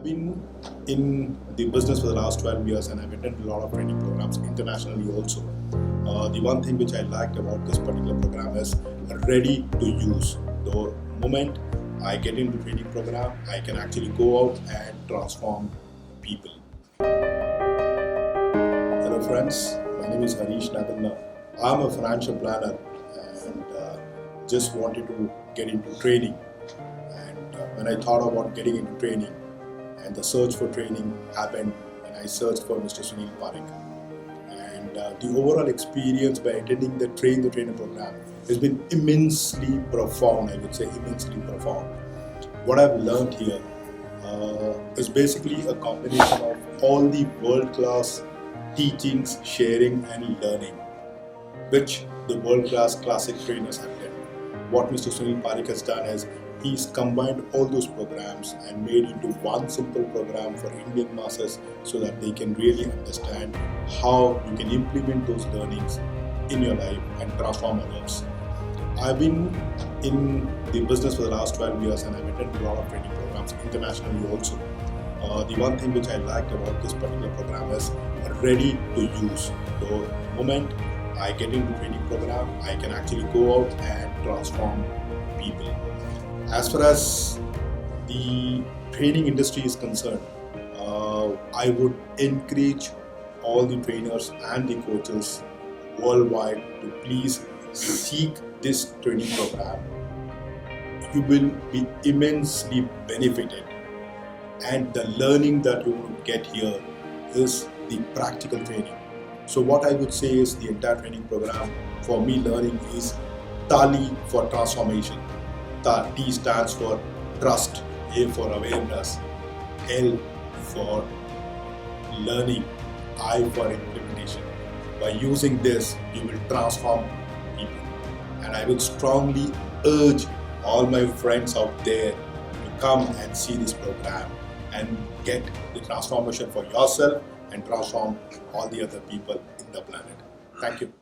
I've been in the business for the last 12 years and I've attended a lot of training programs internationally also. The one thing which I liked about this particular program is ready to use. The moment I get into training program, I can actually go out and transform people. Hello friends, my name is Harish, Naganna. I'm a financial planner and just wanted to get into training. And when I thought about getting into training, and the search for training happened, and I searched for Mr. Sunil Parekh. And the overall experience by attending the Train the Trainer program has been immensely profound, I would say immensely profound. What I've learned here is basically a combination of all the world-class teachings, sharing and learning, which the world-class classic trainers have done. What Mr. Sunil Parekh has done is he's combined all those programs and made into one simple program for Indian masses so that they can really understand how you can implement those learnings in your life and transform others. I've been in the business for the last 12 years and I've attended a lot of training programs internationally also. The one thing which I liked about this particular program is ready to use. The moment I get into training program, I can actually go out and transform people. As far as the training industry is concerned, I would encourage all the trainers and the coaches worldwide to please seek this training program. You will be immensely benefited, and the learning that you will get here is the practical training. So what I would say is the entire training program for me learning is TALI for transformation. T stands for trust, A for awareness, L for learning, I for implementation. By using this, you will transform people. And I would strongly urge all my friends out there to come and see this program and get the transformation for yourself and transform all the other people in the planet. Thank you.